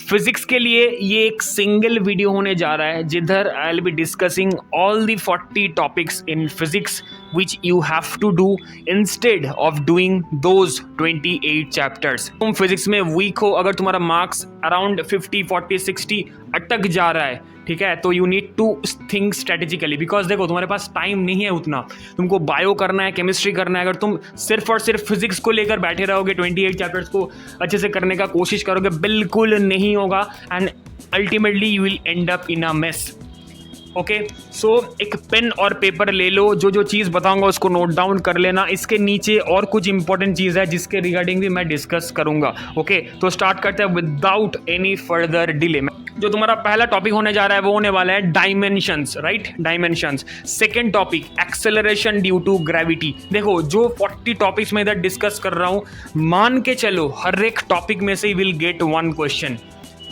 Physics के लिए ये एक सिंगल वीडियो होने जा रहा है जिधर I will be discussing all the 40 topics in physics which you have to do instead of doing those 28 chapters. तुम फिजिक्स में वीक हो, अगर तुम्हारा मार्क्स अराउंड 50, 40, 60 अटक जा रहा है, ठीक है, तो you need to think strategically, because देखो तुम्हारे पास टाइम नहीं है उतना, तुमको बायो करना है, केमिस्ट्री करना है। अगर तुम सिर्फ और सिर्फ फिजिक्स को लेकर बैठे रहोगे, 28 चैप्टर्स को अच्छे से करने का कोशिश करोगे, बिल्कुल नहीं होगा and ultimately you will end up in a mess. Okay, so एक पेन और पेपर ले लो, जो चीज़ बताऊंगा उसको नोट डाउन कर लेना। इसके नीचे और कुछ इंपॉर्टेंट चीज़ है जिसके रिगार्डिंग भी मैं डिस्कस करूंगा। ओके, तो स्टार्ट करते हैं विदाउट एनी फर्दर डिले। जो तुम्हारा पहला टॉपिक होने जा रहा है वो होने वाला है dimensions, right, dimensions. Second topic acceleration due to gravity. देखो जो 40 टॉपिक्स में इधर डिस्कस कर रहा हूँ, मान के चलो हर एक टॉपिक में से विल गेट वन क्वेश्चन।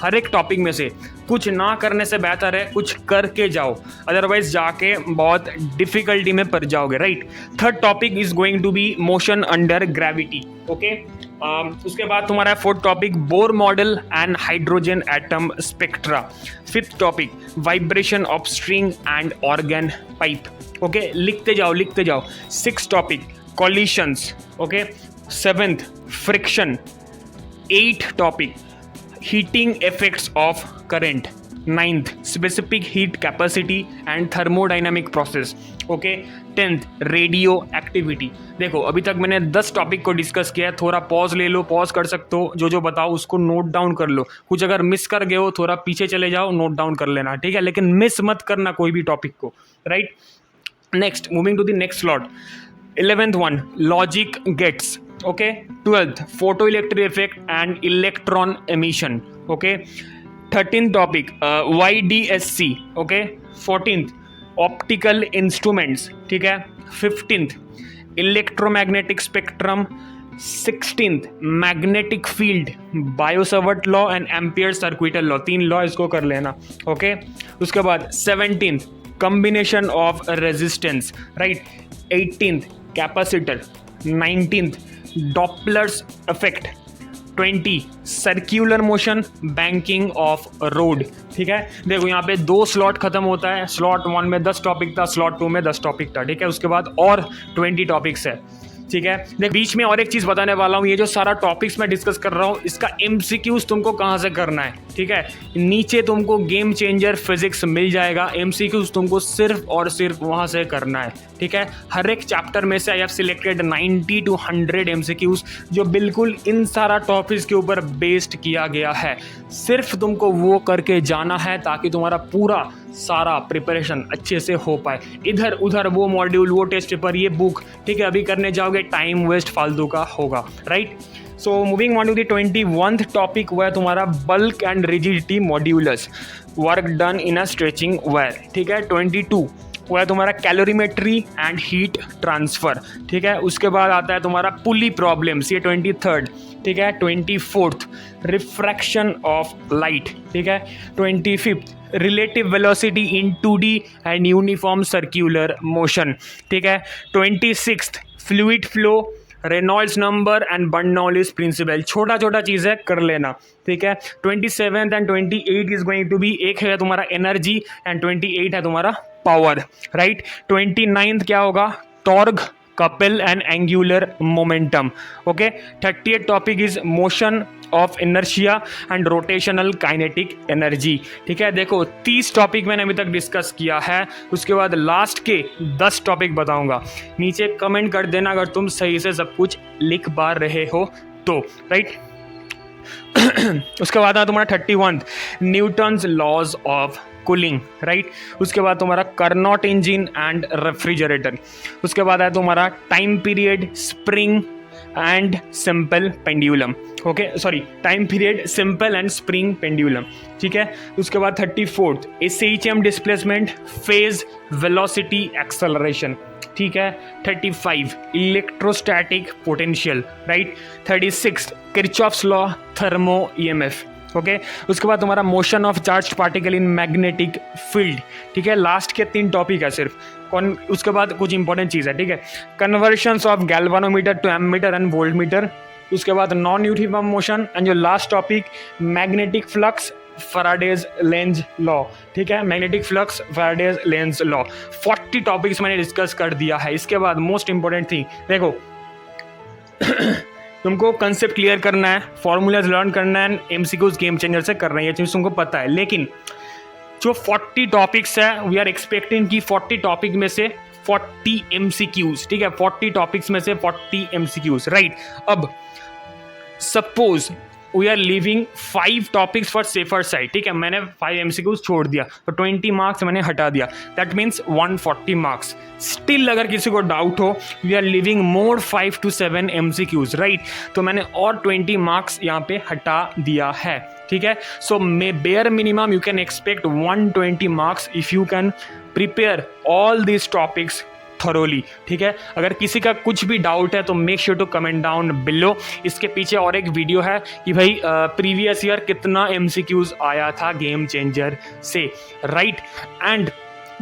हर एक टॉपिक में से कुछ ना करने से बेहतर है कुछ करके जाओ, अदरवाइज जाके बहुत डिफिकल्टी में पड़ जाओगे, right. Third topic is going to be motion under gravity. Okay, उसके बाद तुम्हारा fourth topic Bohr model and hydrogen atom spectra. Fifth topic vibration of string and organ pipe. Okay, लिखते जाओ। Six topic collisions. Okay, seventh friction. Eight topic heating effects of current. Ninth specific heat capacity and thermodynamic process. Okay, 10th radio activity. देखो अभी तक मैंने 10 topic को discuss किया है, थोड़ा पॉज ले लो, पॉज कर सकते हो, जो बताओ उसको नोट डाउन कर लो। कुछ अगर मिस कर गए हो थोड़ा पीछे चले जाओ, नोट डाउन कर लेना, ठीक है, लेकिन मिस मत करना कोई भी टॉपिक को, right. Next, moving to the next slot. 11th one logic gates. Okay, 12th photoelectric effect and electron emission. Okay, 13th topic YDSC. Okay, 14th optical instruments. ठीक है, 15th electromagnetic spectrum. 16th magnetic field, Biot Savart law and Ampere circuital law. 3 law इसको कर लेना। Okay, उसके बाद 17th combination of resistance, right. 18th capacitor. 19th Doppler's effect. 20 circular motion banking of road. ठीक है, देखो यहाँ पे 2 स्लॉट खत्म होता है। स्लॉट 1 में 10 टॉपिक था, स्लॉट 2 में 10 टॉपिक था, ठीक है। उसके बाद और 20 टॉपिक्स है, ठीक है। देख बीच में और एक चीज़ बताने वाला हूँ, ये जो सारा टॉपिक्स मैं डिस्कस कर रहा हूँ इसका MCQs तुमको कहाँ से करना है, ठीक है। नीचे तुमको गेम चेंजर फिजिक्स मिल जाएगा, MCQs तुमको सिर्फ और सिर्फ वहाँ से करना है, ठीक है। हर एक चैप्टर में से I have selected 90 to 100 MCQs जो बिल्कुल इन सारा टॉपिक्स के ऊपर बेस्ड किया गया है। सिर्फ तुमको वो करके जाना है ताकि तुम्हारा पूरा सारा प्रिपरेशन अच्छे से हो पाए। इधर उधर वो मॉड्यूल, वो टेस्ट पेपर, ये बुक, ठीक है, अभी करने जाओगे टाइम वेस्ट फालतू का होगा, right. So moving on to the 21th topic, वो है तुम्हारा bulk and rigidity modulus, work done in a stretching wire, ठीक है। 22 वो है तुम्हारा कैलोरीमेट्री एंड हीट ट्रांसफ़र, ठीक है। उसके बाद आता है तुम्हारा पुली प्रॉब्लम्स, ये 23rd, ठीक है। 24th रिफ्रैक्शन ऑफ लाइट, ठीक है। 25th relative velocity in 2D and uniform circular motion, ठीक है। 26th fluid flow, Reynolds number and Bernoulli's principle. छोटा छोटा चीज़ है, कर लेना, ठीक है। 27th and 28 is going to be, एक है तुम्हारा एनर्जी एंड 28 है तुम्हारा पावर, राइट। 29th क्या होगा, torque, couple and angular momentum. Okay, 30th topic is motion of inertia and rotational kinetic energy, ठीक है। देखो 30 टॉपिक मैंने अभी तक डिस्कस किया है, उसके बाद लास्ट के 10 टॉपिक बताऊंगा। नीचे कमेंट कर देना अगर तुम सही से सब कुछ लिख पा रहे हो तो, राइट। उसके बाद तुम्हारा 31 Newton's laws of cooling, right. उसके बाद तुम्हारा कर्नॉट इंजन एंड रेफ्रिजरेटर। उसके बाद है तुम्हारा time period, spring and simple pendulum. Okay, sorry, time period, simple and spring pendulum, ठीक है। उसके बाद 34th SHM displacement, phase, velocity, acceleration, ठीक है। 35 electrostatic potential, right. 36 Kirchhoff's law, thermo EMF, okay. उसके बाद तुम्हारा motion of charge particle in magnetic field, ठीक है। लास्ट के 3 टॉपिक है सिर्फ। उसके बाद कुछ इंपॉर्टेंट चीज़ है, ठीक है। Conversions of galvanometer to ammeter and voltmeter, उसके बाद नॉन यूनिफॉर्म मोशन, एंड जो last topic magnetic flux Faraday's Lenz law. ठीक है, magnetic flux Faraday's Lenz law 40 topics मैंने डिस्कस कर दिया है। इसके बाद मोस्ट इंपॉर्टेंट थिंग देखो तुमको कंसेप्ट क्लियर करना है, फॉर्मूलाज लर्न करना है, एमसीक्यूज गेम चेंजर से करना है, ये चीज़ तुमको पता है। लेकिन जो 40 टॉपिक्स है वी आर एक्सपेक्टिंग कि 40 टॉपिक में से 40 एमसीक्यूज, ठीक है, 40 टॉपिक्स में से 40 एमसीक्यूज, राइट। अब suppose we are leaving 5 topics for safer side, ठीक है, मैंने 5 एमसीक्यूज छोड़ दिया तो 20 मार्क्स मैंने हटा दिया, दैट मीन्स 140 मार्क्स। स्टिल अगर किसी को डाउट हो we are leaving more 5 to 7 MCQs, right, तो मैंने और 20 मार्क्स यहाँ पे हटा दिया है। ठीक है, so may bare minimum you can expect 120 marks if you can prepare all this topics thoroughly. ठीक है, अगर किसी का कुछ भी डाउट है तो make sure to comment down below. इसके पीछे और एक वीडियो है कि भाई प्रीवियस ईयर कितना एमसीक्यूज आया था गेम चेंजर से, राइट। एंड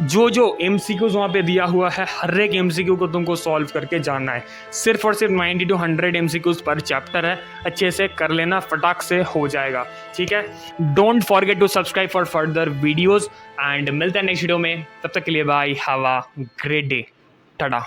जो एमसीक्यूज वहाँ पे दिया हुआ है हर एक एमसीक्यू को तुमको सॉल्व करके जानना है। सिर्फ और सिर्फ 90 to 100 एमसीक्यूज पर चैप्टर है, अच्छे से कर लेना, फटाक से हो जाएगा। ठीक है, don't forget to subscribe for further videos and मिलते हैं नेक्स्ट वीडियो में। तब तक के लिए bye, have a great day, Tata.